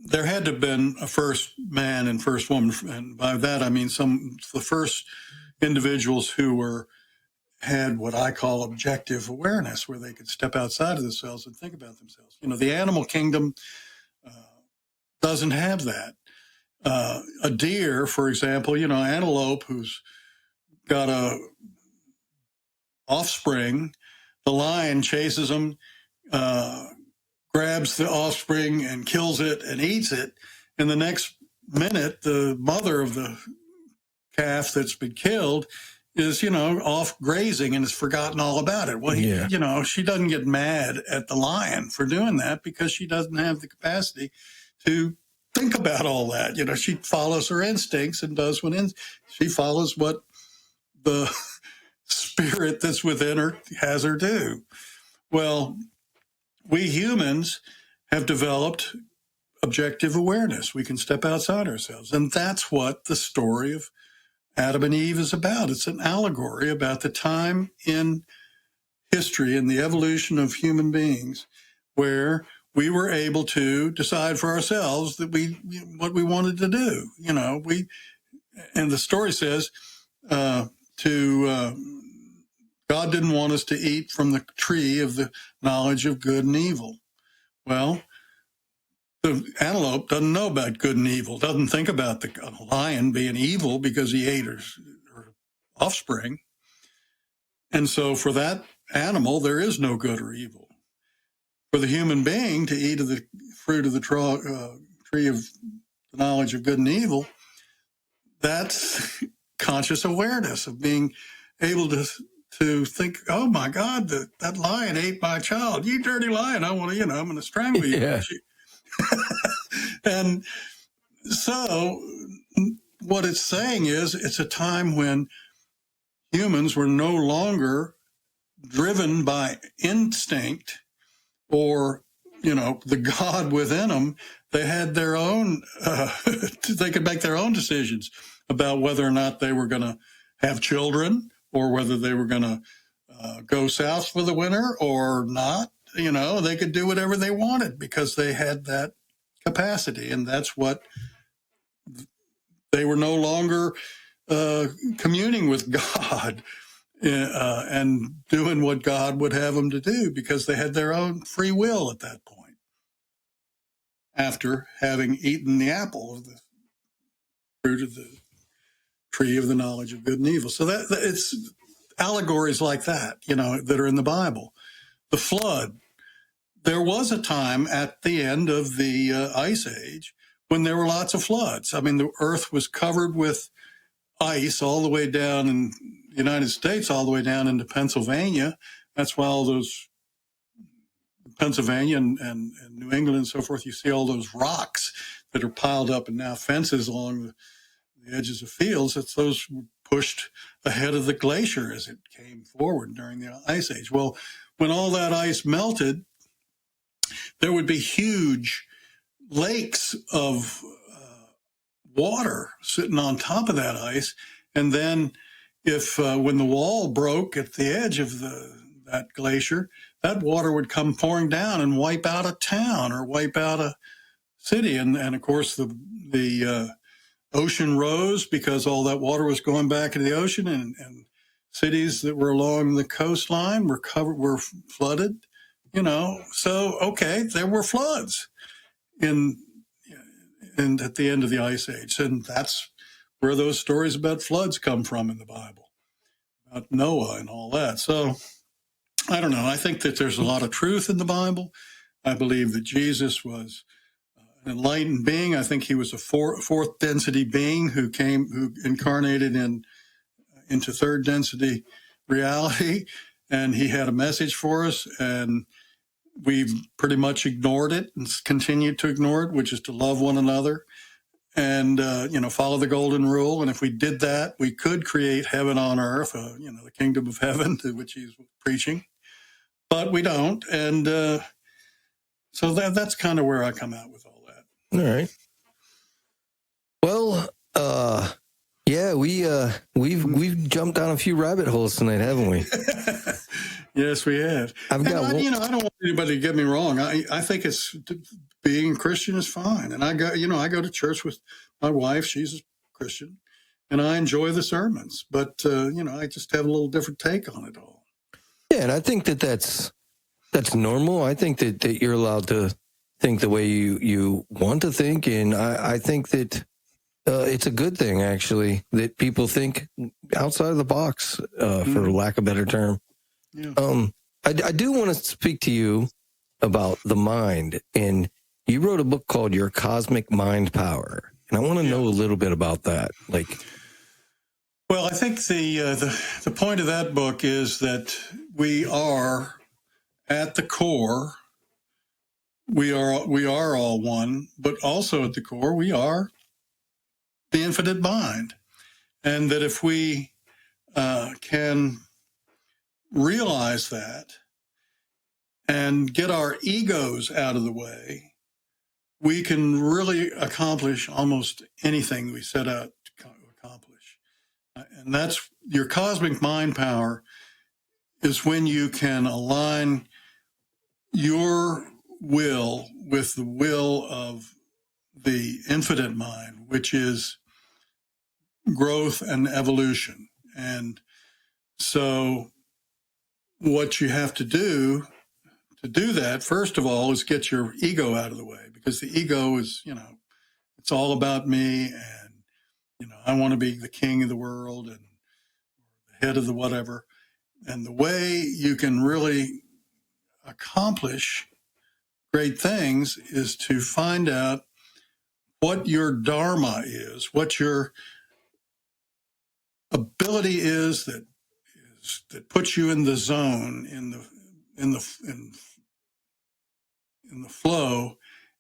D: There had to have been a first man and first woman, and by that I mean the first individuals who had what I call objective awareness, where they could step outside of themselves and think about themselves. The animal kingdom doesn't have that. A deer, for example, antelope who's got a offspring, the lion chases them, grabs the offspring and kills it and eats it. And the next minute, the mother of the calf that's been killed is, off grazing and has forgotten all about it. Well, she doesn't get mad at the lion for doing that, because she doesn't have the capacity to think about all that. She follows her instincts and does she follows what the spirit that's within her has her do. Well, we humans have developed objective awareness. We can step outside ourselves. And that's what the story of Adam and Eve is about. It's an allegory about the time in history and the evolution of human beings where we were able to decide for ourselves that what we wanted to do. And the story says, God didn't want us to eat from the tree of the knowledge of good and evil. Well, the antelope doesn't know about good and evil, doesn't think about the lion being evil because he ate her offspring. And so for that animal, there is no good or evil. For the human being to eat of the fruit of the tree of the knowledge of good and evil, that's conscious awareness of being able to think, oh my God, that lion ate my child. You dirty lion! I'm going to strangle you.
A: Yeah.
D: And so, what it's saying is, it's a time when humans were no longer driven by instinct or the God within them. They had their own. They could make their own decisions about whether or not they were going to have children, or whether they were going to go south for the winter or not. They could do whatever they wanted because they had that capacity, and that's what they were no longer communing with God and doing what God would have them to do, because they had their own free will at that point, after having eaten the apple of the fruit of the tree of the knowledge of good and evil. So that it's allegories like that, that are in the Bible. The flood. There was a time at the end of the Ice Age when there were lots of floods. I mean, the earth was covered with ice all the way down in the United States, all the way down into Pennsylvania. That's why all those Pennsylvania and New England and so forth, you see all those rocks that are piled up and now fences along the edges of fields. It's those pushed ahead of the glacier as it came forward during the Ice Age. Well, when all that ice melted, there would be huge lakes of water sitting on top of that ice. And then if when the wall broke at the edge of that glacier, that water would come pouring down and wipe out a town or wipe out a city. And of course, the ocean rose because all that water was going back into the ocean, and cities that were along the coastline were flooded. So okay, there were floods in at the end of the Ice Age, and that's where those stories about floods come from in the Bible, about Noah and all that. So I don't know. I think that there's a lot of truth in the Bible. I believe that Jesus was an enlightened being. I think he was a fourth density being who incarnated into third density reality, and he had a message for us, and we've pretty much ignored it and continued to ignore it, which is to love one another and, follow the golden rule. And if we did that, we could create heaven on earth, the kingdom of heaven, to which he's preaching. But we don't. And so that's kind of where I come out with all that.
A: All right. Well, yeah, we've jumped down a few rabbit holes tonight, haven't we?
D: Yes, we have. I don't want anybody to get me wrong. I think being a Christian is fine, and I go to church with my wife. She's a Christian, and I enjoy the sermons. But I just have a little different take on it all.
A: Yeah, and I think that's normal. I think that you're allowed to think the way you want to think, and I think that it's a good thing, actually, that people think outside of the box, for lack of a better term.
D: Yeah.
A: I do want to speak to you about the mind, and you wrote a book called Your Cosmic Mind Power, and I want to know a little bit about that.
D: Well, I think the point of that book is that we are at the core. We are all one, but also at the core, we are the infinite mind, and that if we can realize that and get our egos out of the way, we can really accomplish almost anything we set out to accomplish. And that's your cosmic mind power, is when you can align your will with the will of the infinite mind, which is growth and evolution. And so what you have to do that, first of all, is get your ego out of the way, because the ego is, it's all about me, and, I want to be the king of the world and the head of the whatever. And the way you can really accomplish great things is to find out what your dharma is, what your ability is that puts you in the zone, in the flow,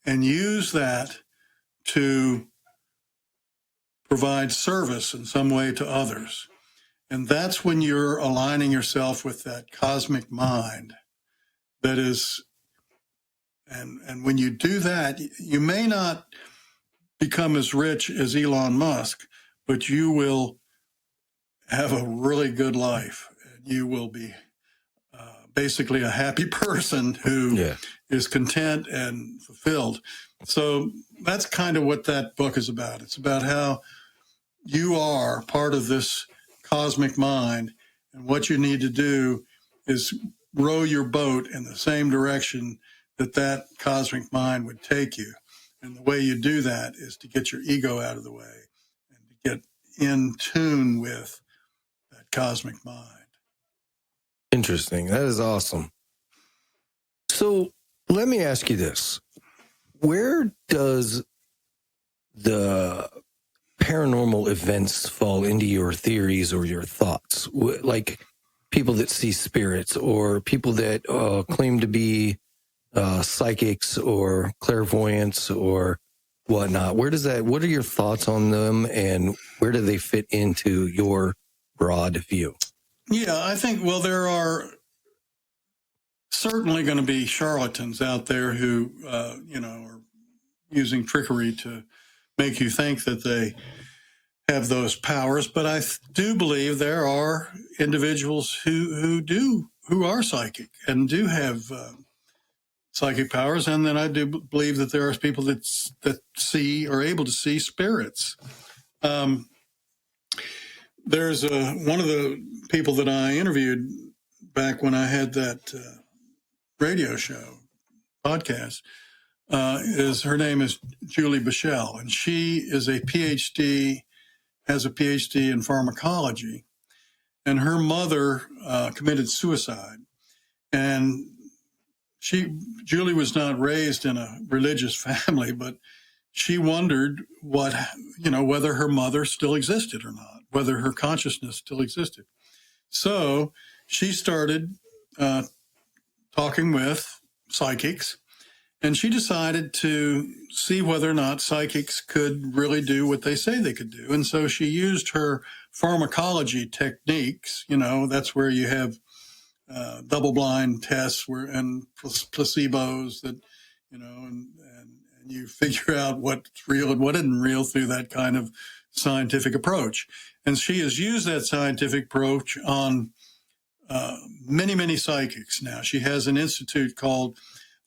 D: and use that to provide service in some way to others. And that's when you're aligning yourself with that cosmic mind that is, and when you do that, you may not become as rich as Elon Musk, but you will have a really good life. You will be basically a happy person who is content and fulfilled. So that's kind of what that book is about. It's about how you are part of this cosmic mind, and what you need to do is row your boat in the same direction that cosmic mind would take you. And the way you do that is to get your ego out of the way and to get in tune with that cosmic mind.
A: Interesting. That is awesome. So let me ask you this. Where does the paranormal events fall into your theories or your thoughts? Like people that see spirits, or people that claim to be psychics or clairvoyants or whatnot. What are your thoughts on them, and where do they fit into your broad view?
D: Yeah, I think, there are certainly going to be charlatans out there who, are using trickery to make you think that they have those powers. But I do believe there are individuals who are psychic and do have psychic powers. And then I do believe that there are people that are able to see spirits. There's one of the people that I interviewed back when I had that radio show podcast. Her name is Julie Bichelle, and she is has a PhD in pharmacology, and her mother committed suicide. And Julie was not raised in a religious family, but she wondered whether her mother still existed or not, whether her consciousness still existed. So she started talking with psychics, and she decided to see whether or not psychics could really do what they say they could do. And so she used her pharmacology techniques. That's where you have double-blind tests and placebos that, and you figure out what's real and what isn't real through that kind of scientific approach. And she has used that scientific approach on many, many psychics now. She has an institute called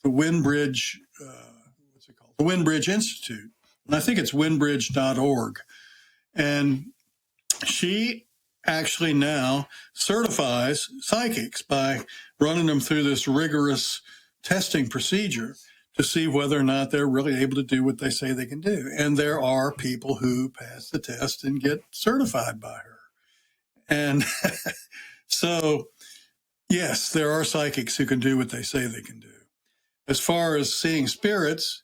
D: the Windbridge, The Windbridge Institute. And I think it's windbridge.org. And she actually now certifies psychics by running them through this rigorous testing procedure to see whether or not they're really able to do what they say they can do. And there are people who pass the test and get certified by her. And so, yes, there are psychics who can do what they say they can do. As far as seeing spirits,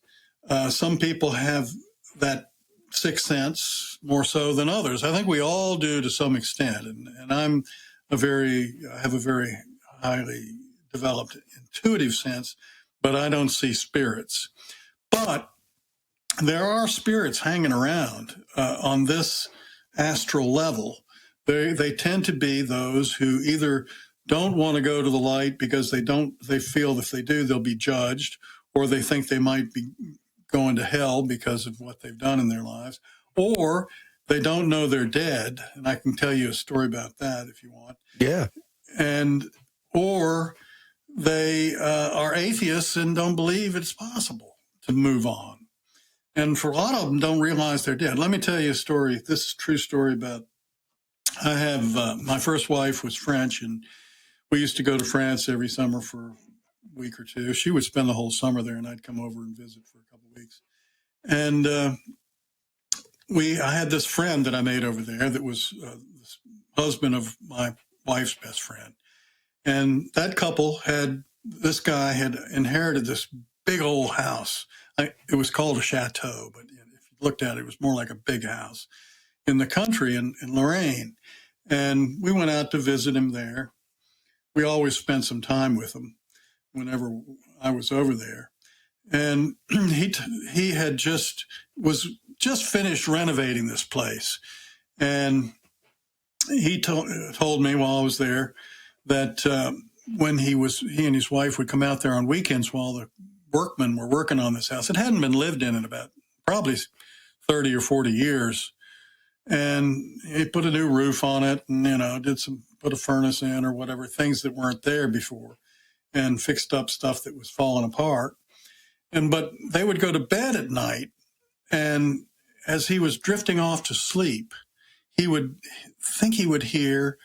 D: some people have that sixth sense more so than others. I think we all do to some extent, and I have a very highly developed intuitive sense, but I don't see spirits. But there are spirits hanging around on this astral level. They tend to be those who either don't want to go to the light because they feel if they do, they'll be judged, or they think they might be going to hell because of what they've done in their lives, or they don't know they're dead. And I can tell you a story about that if you want.
A: Yeah.
D: Or they are atheists and don't believe it's possible to move on. And for a lot of them, don't realize they're dead. Let me tell you a story. This is a true story about, I have, my first wife was French, and we used to go to France every summer for a week or two. She would spend the whole summer there, and I'd come over and visit for a couple of weeks. And I had this friend that I made over there that was the husband of my wife's best friend. And that couple this guy had inherited this big old house. It was called a chateau, but if you looked at it, it was more like a big house in the country in Lorraine. And we went out to visit him there. We always spent some time with him whenever I was over there. And he had was just finished renovating this place. And he told me while I was there that when he and his wife would come out there on weekends while the workmen were working on this house. It hadn't been lived in about probably 30 or 40 years. And he put a new roof on it and, put a furnace in or whatever, things that weren't there before, and fixed up stuff that was falling apart. But they would go to bed at night, and as he was drifting off to sleep, he would think he would hear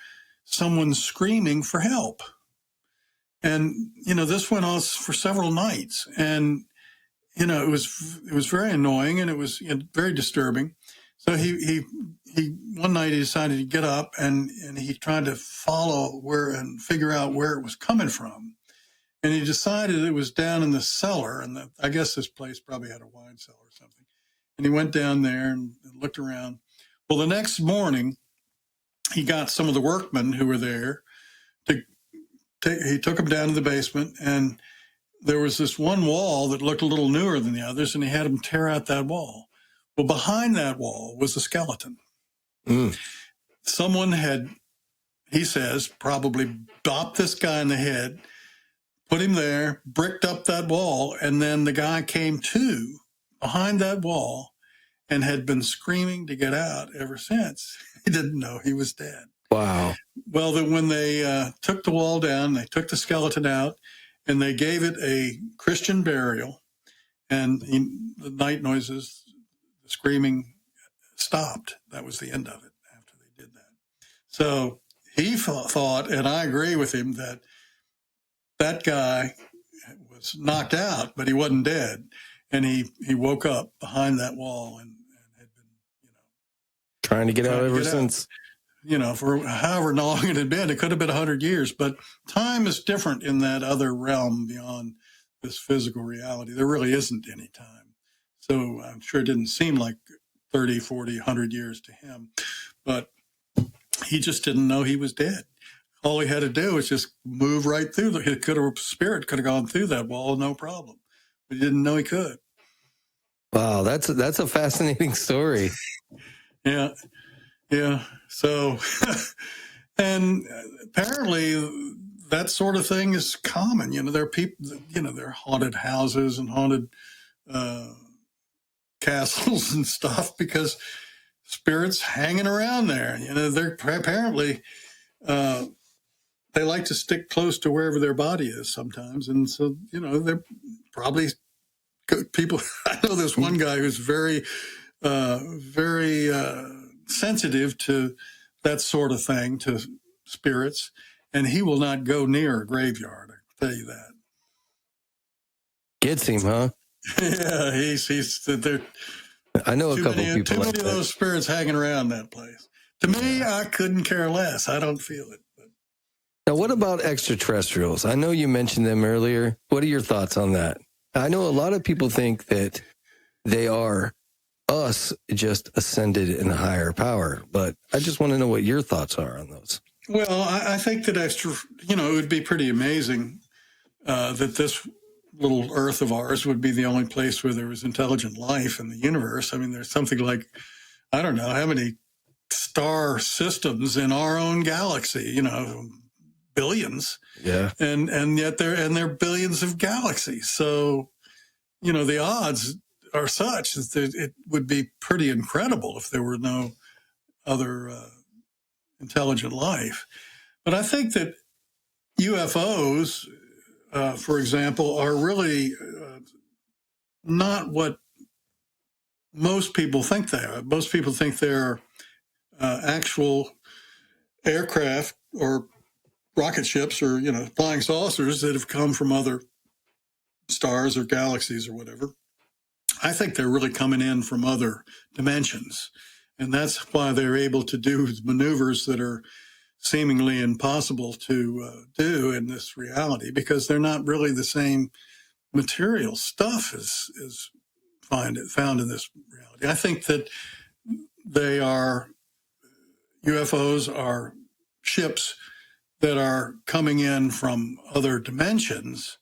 D: someone screaming for help. And, this went on for several nights. And, it was very annoying, and it was very disturbing. So he one night he decided to get up and he tried to follow and figure out where it was coming from. And he decided it was down in the cellar. And I guess this place probably had a wine cellar or something. And he went down there and looked around. Well, the next morning, he got some of the workmen who were there he took them down to the basement, and there was this one wall that looked a little newer than the others, and he had them tear out that wall. Well, behind that wall was a skeleton. Someone had, he says, probably bopped this guy in the head, put him there, bricked up that wall, and then the guy came to behind that wall and had been screaming to get out ever since. He didn't know he was dead.
A: Wow.
D: Well, then when they took the wall down, they took the skeleton out, and they gave it a Christian burial, and the night noises, the screaming stopped. That was the end of it after they did that. So he thought, and I agree with him, that guy was knocked out, but he wasn't dead. And he woke up behind that wall and had been,
A: trying to get out ever since.
D: For however long it had been. It could have been 100 years, but time is different in that other realm beyond this physical reality. There really isn't any time. So I'm sure it didn't seem like 30, 40, 100 years to him, but he just didn't know he was dead. All he had to do was just move right through. Spirit could have gone through that wall, no problem. But he didn't know he could.
A: Wow, that's a fascinating story.
D: Yeah. So, and apparently that sort of thing is common. There are people, there are haunted houses and haunted castles and stuff because spirits hanging around there. They're apparently, they like to stick close to wherever their body is sometimes. And so, they're probably people. I know there's one guy who's very sensitive to that sort of thing, to spirits, and he will not go near a graveyard. I can tell you that.
A: Gets him, huh?
D: Yeah, he's there.
A: I know a couple people.
D: Too many of those spirits hanging around that place. To me, I couldn't care less. I don't feel it. But.
A: Now, what about extraterrestrials? I know you mentioned them earlier. What are your thoughts on that? I know a lot of people think that they are us just ascended in a higher power, but I just want to know what your thoughts are on those.
D: Well, I think that it would be pretty amazing that this little Earth of ours would be the only place where there was intelligent life in the universe. I mean, there's something like, I don't know how many star systems in our own galaxy, billions.
A: Yeah.
D: And yet there are billions of galaxies. So, the odds are such that it would be pretty incredible if there were no other intelligent life. But I think that UFOs, for example, are really not what most people think they are. Most people think they're actual aircraft or rocket ships or, flying saucers that have come from other stars or galaxies or whatever. I think they're really coming in from other dimensions. And that's why they're able to do maneuvers that are seemingly impossible to do in this reality, because they're not really the same material stuff as found in this reality. I think that UFOs are ships that are coming in from other dimensions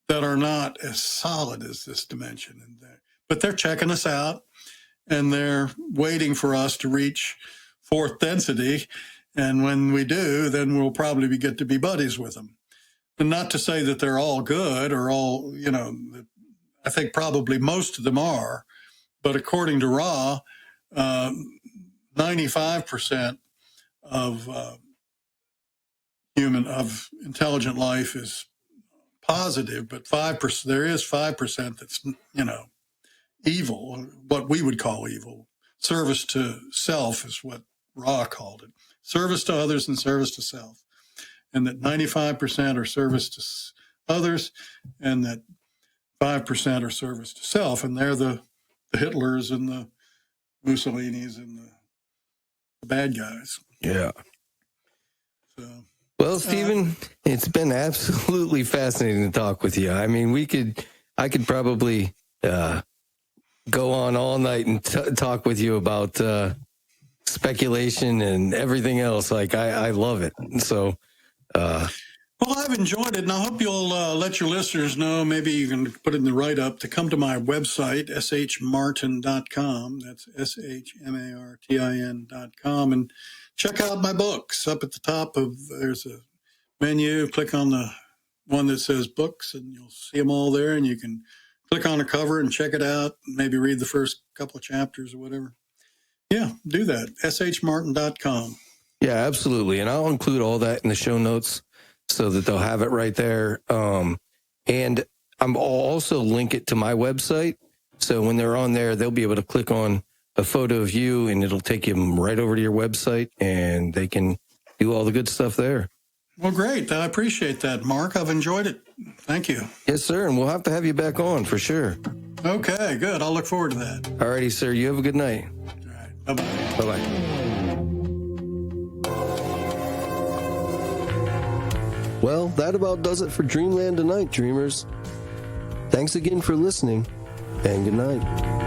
D: that are not as solid as this dimension. But they're checking us out, and they're waiting for us to reach fourth density. And when we do, then we'll probably get to be buddies with them. And not to say that they're all good or all, I think probably most of them are. But according to Ra, 95% of intelligent life is positive, but 5%, there is 5% that's, evil, what we would call evil. Service to self is what Ra called it. Service to others and service to self. And that 95% are service to others, and that 5% are service to self. And they're the Hitlers and the Mussolinis and the bad guys.
A: Yeah.
D: So,
A: well, Stephen, it's been absolutely fascinating to talk with you. I mean, I could probably go on all night and talk with you about speculation and everything else. Like, I love it. So,
D: well, I've enjoyed it, and I hope you'll let your listeners know, maybe you can put it in the write-up, to come to my website, shmartin.com. That's shmartin.com, and check out my books. Up at the top there's a menu. Click on the one that says books, and you'll see them all there, and you can click on the cover and check it out, maybe read the first couple of chapters or whatever. Yeah, do that, shmartin.com.
A: Yeah, absolutely. And I'll include all that in the show notes so that they'll have it right there. And I'll also link it to my website. So when they're on there, they'll be able to click on a photo of you, and it'll take them right over to your website, and they can do all the good stuff there.
D: Well, great. I appreciate that, Mark. I've enjoyed it. Thank you.
A: Yes, sir. And we'll have to have you back on for sure.
D: Okay, good. I'll look forward to that.
A: All righty, sir. You have a good night.
D: All right. Bye-bye.
A: Bye-bye. Well, that about does it for Dreamland tonight, dreamers. Thanks again for listening, and good night.